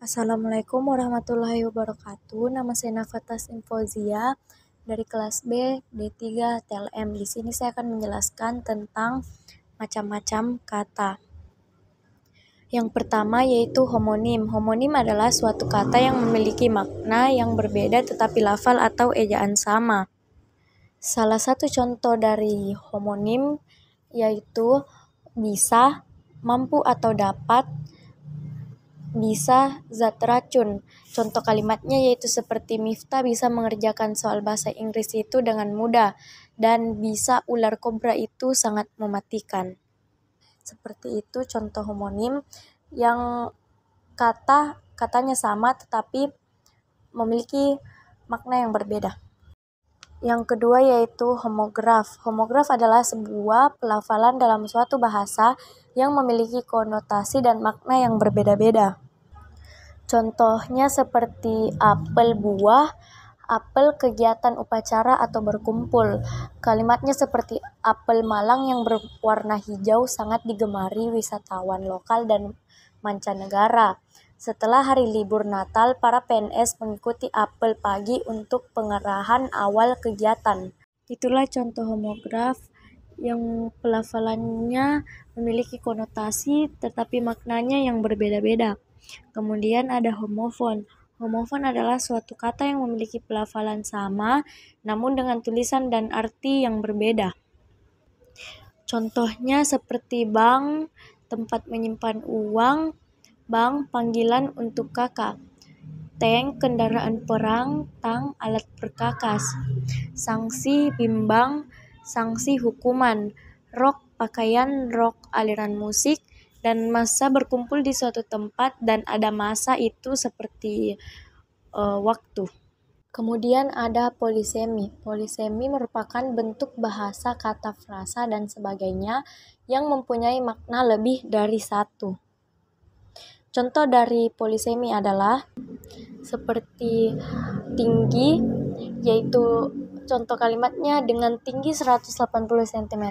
Assalamualaikum warahmatullahi wabarakatuh. Nama saya Nafatas Infozia dari kelas B D3 TLM. Di sini saya akan menjelaskan tentang macam-macam kata. Yang pertama yaitu homonim. Homonim adalah suatu kata yang memiliki makna yang berbeda tetapi lafal atau ejaan sama. Salah satu contoh dari homonim yaitu bisa, mampu atau dapat, bisa, zat racun. Contoh kalimatnya yaitu seperti Miftah bisa mengerjakan soal bahasa Inggris itu dengan mudah dan bisa ular kobra itu sangat mematikan. Seperti itu contoh homonim yang katanya sama tetapi memiliki makna yang berbeda. Yang kedua yaitu homograf. Homograf adalah sebuah pelafalan dalam suatu bahasa yang memiliki konotasi dan makna yang berbeda-beda. Contohnya seperti apel buah, apel kegiatan upacara atau berkumpul. Kalimatnya seperti apel Malang yang berwarna hijau sangat digemari wisatawan lokal dan mancanegara. Setelah hari libur Natal, para PNS mengikuti apel pagi untuk pengerahan awal kegiatan. Itulah contoh homograf yang pelafalannya memiliki konotasi tetapi maknanya yang berbeda-beda. Kemudian ada homofon. Homofon adalah suatu kata yang memiliki pelafalan sama namun dengan tulisan dan arti yang berbeda. Contohnya seperti bank, tempat menyimpan uang, bank, panggilan untuk kakak, tank, kendaraan perang, tang, alat perkakas, sanksi, bimbang, sanksi hukuman, rok, pakaian, rok, aliran musik, dan masa berkumpul di suatu tempat dan ada masa itu seperti waktu. Kemudian ada polisemi. Polisemi merupakan bentuk bahasa kata frasa dan sebagainya yang mempunyai makna lebih dari satu. Contoh dari polisemi adalah seperti tinggi, yaitu contoh kalimatnya dengan tinggi 180 cm,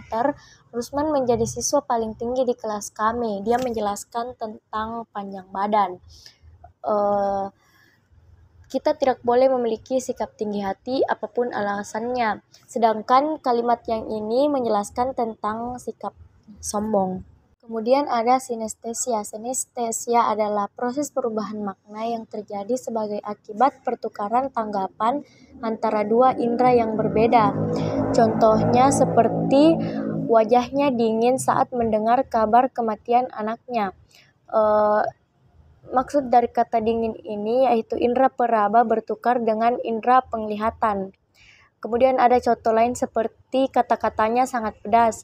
Rusman menjadi siswa paling tinggi di kelas kami. Dia menjelaskan tentang panjang badan. Kita tidak boleh memiliki sikap tinggi hati apapun alasannya. Sedangkan kalimat yang ini menjelaskan tentang sikap sombong. Kemudian ada sinestesia. Sinestesia adalah proses perubahan makna yang terjadi sebagai akibat pertukaran tanggapan antara dua indera yang berbeda. Contohnya seperti wajahnya dingin saat mendengar kabar kematian anaknya. Maksud dari kata dingin ini yaitu indera peraba bertukar dengan indera penglihatan. Kemudian ada contoh lain seperti kata-katanya sangat pedas.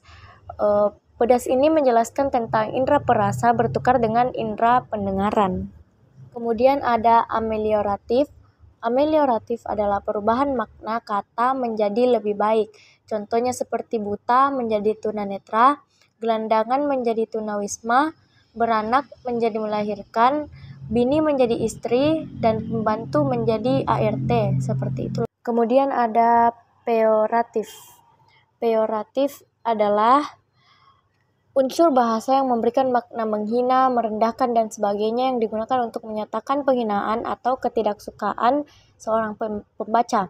Pedas ini menjelaskan tentang indera perasa bertukar dengan indera pendengaran. Kemudian ada amelioratif. Amelioratif adalah perubahan makna kata menjadi lebih baik. Contohnya seperti buta menjadi tunanetra, gelandangan menjadi tunawisma, beranak menjadi melahirkan, bini menjadi istri, dan pembantu menjadi ART. Seperti itu. Kemudian ada peyoratif. Peyoratif adalah unsur bahasa yang memberikan makna menghina, merendahkan, dan sebagainya yang digunakan untuk menyatakan penghinaan atau ketidaksukaan seorang pembaca.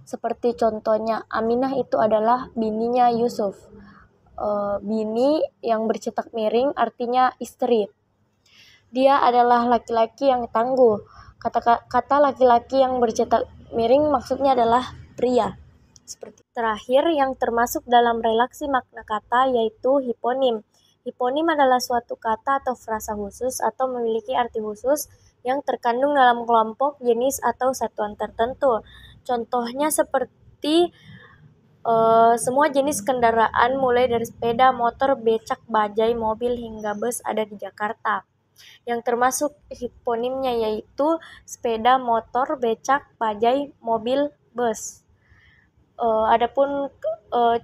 Seperti contohnya, Aminah itu adalah bininya Yusuf. Bini yang bercetak miring artinya istri. Dia adalah laki-laki yang tangguh. Kata laki-laki yang bercetak miring maksudnya adalah pria. Seperti terakhir yang termasuk dalam relaksi makna kata yaitu hiponim. Hiponim adalah suatu kata atau frasa khusus atau memiliki arti khusus yang terkandung dalam kelompok, jenis, atau satuan tertentu. Contohnya seperti semua jenis kendaraan mulai dari sepeda, motor, becak, bajai, mobil, hingga bus ada di Jakarta. Yang termasuk hiponimnya yaitu sepeda, motor, becak, bajai, mobil, bus. Adapun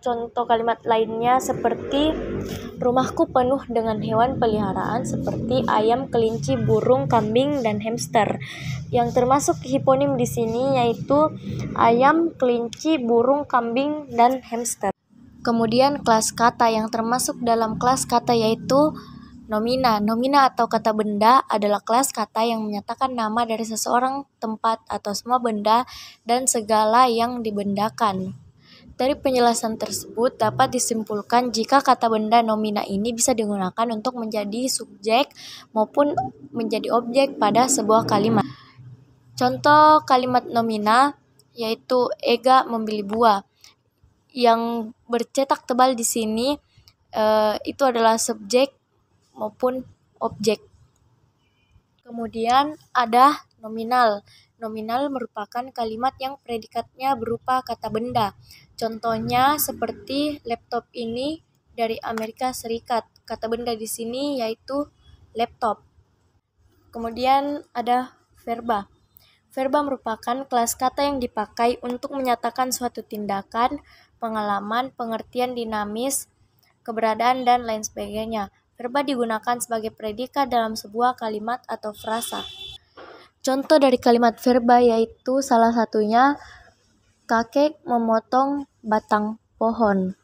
contoh kalimat lainnya seperti rumahku penuh dengan hewan peliharaan seperti ayam, kelinci, burung, kambing, dan hamster. Yang termasuk hiponim di sini yaitu ayam, kelinci, burung, kambing, dan hamster. Kemudian kelas kata. Yang termasuk dalam kelas kata yaitu Nomina. Nomina atau kata benda adalah kelas kata yang menyatakan nama dari seseorang, tempat, atau semua benda dan segala yang dibendakan. Dari penjelasan tersebut dapat disimpulkan jika kata benda nomina ini bisa digunakan untuk menjadi subjek maupun menjadi objek pada sebuah kalimat. Contoh kalimat nomina yaitu Ega membeli buah. Yang bercetak tebal di sini itu adalah subjek maupun objek. Kemudian ada nominal. Nominal merupakan kalimat yang predikatnya berupa kata benda. Contohnya seperti laptop ini dari Amerika Serikat. Kata benda di sini yaitu laptop. Kemudian ada verba. Verba merupakan kelas kata yang dipakai untuk menyatakan suatu tindakan, pengalaman, pengertian dinamis, keberadaan, dan lain sebagainya. Verba digunakan sebagai predikat dalam sebuah kalimat atau frasa. Contoh dari kalimat verba yaitu salah satunya kakek memotong batang pohon.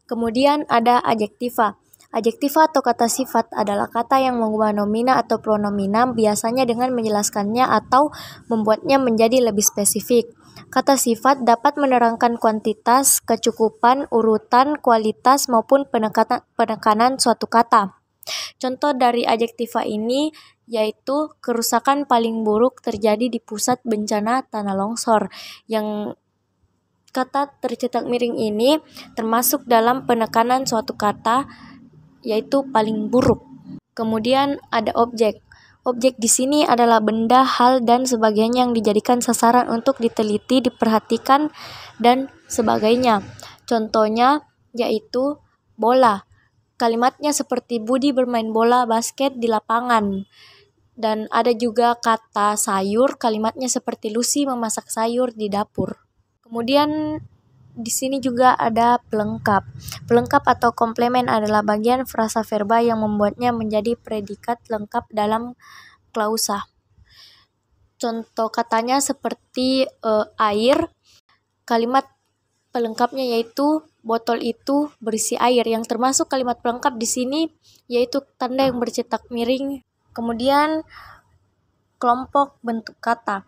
Kemudian ada adjektiva. Adjektiva atau kata sifat adalah kata yang mengubah nomina atau pronomina biasanya dengan menjelaskannya atau membuatnya menjadi lebih spesifik. Kata sifat dapat menerangkan kuantitas, kecukupan, urutan, kualitas, maupun penekanan suatu kata. Contoh dari adjektiva ini yaitu kerusakan paling buruk terjadi di pusat bencana tanah longsor. Yang kata tercetak miring ini termasuk dalam penekanan suatu kata yaitu paling buruk. Kemudian ada objek. Objek di sini adalah benda, hal, dan sebagainya yang dijadikan sasaran untuk diteliti, diperhatikan, dan sebagainya. Contohnya yaitu bola. Kalimatnya seperti Budi bermain bola basket di lapangan. Dan ada juga kata sayur, kalimatnya seperti Lucy memasak sayur di dapur. Kemudian di sini juga ada pelengkap. Pelengkap atau komplemen adalah bagian frasa verba yang membuatnya menjadi predikat lengkap dalam klausa. Contoh katanya seperti air. Kalimat pelengkapnya yaitu botol itu berisi air. Yang termasuk kalimat pelengkap di sini yaitu tanda yang bercetak miring. Kemudian kelompok bentuk kata.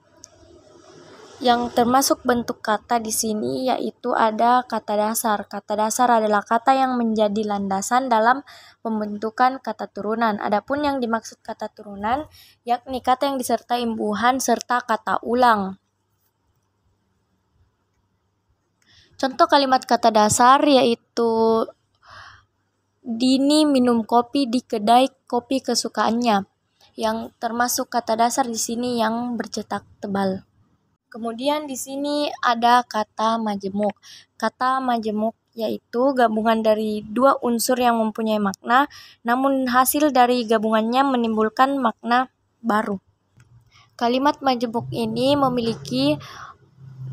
Yang termasuk bentuk kata di sini yaitu ada kata dasar. Kata dasar adalah kata yang menjadi landasan dalam pembentukan kata turunan. Adapun yang dimaksud kata turunan yakni kata yang disertai imbuhan serta kata ulang. Contoh kalimat kata dasar yaitu Dini minum kopi di kedai kopi kesukaannya. Yang termasuk kata dasar di sini yang bercetak tebal. Kemudian di sini ada kata majemuk. Kata majemuk yaitu gabungan dari dua unsur yang mempunyai makna, namun hasil dari gabungannya menimbulkan makna baru. Kalimat majemuk ini memiliki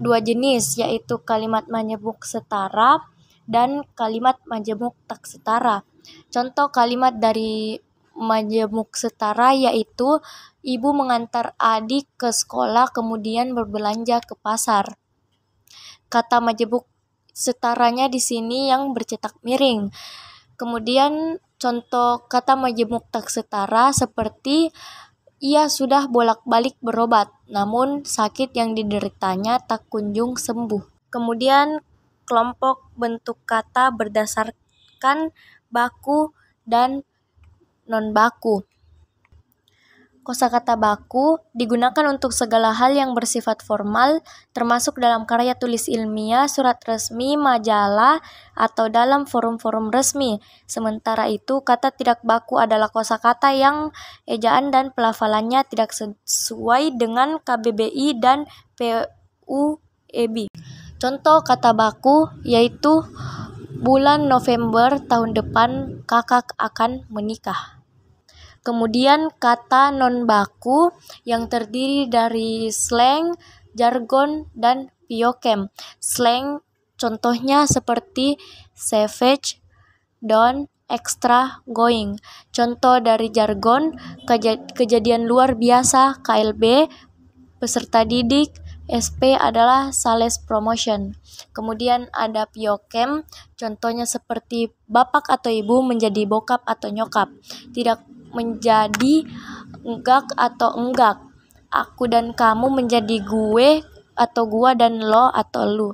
dua jenis, yaitu kalimat majemuk setara dan kalimat majemuk tak setara. Contoh kalimat dari majemuk setara yaitu ibu mengantar adik ke sekolah kemudian berbelanja ke pasar. Kata majemuk setaranya di sini yang bercetak miring. Kemudian contoh kata majemuk tak setara seperti ia sudah bolak-balik berobat, namun sakit yang dideritanya tak kunjung sembuh. Kemudian kelompok bentuk kata berdasarkan baku dan non-baku. Kosakata baku digunakan untuk segala hal yang bersifat formal, termasuk dalam karya tulis ilmiah, surat resmi, majalah, atau dalam forum-forum resmi. Sementara itu, kata tidak baku adalah kosakata yang ejaan dan pelafalannya tidak sesuai dengan KBBI dan PUEB. Contoh kata baku yaitu bulan November tahun depan kakak akan menikah. Kemudian kata non-baku yang terdiri dari slang, jargon, dan piochem. Slang contohnya seperti savage, down, extra, going. Contoh dari jargon, kejadian luar biasa, KLB, peserta didik, SP adalah sales promotion. Kemudian ada piokem, contohnya seperti bapak atau ibu menjadi bokap atau nyokap. Tidak menjadi enggak atau enggak. Aku dan kamu menjadi gue atau gua dan lo atau lu.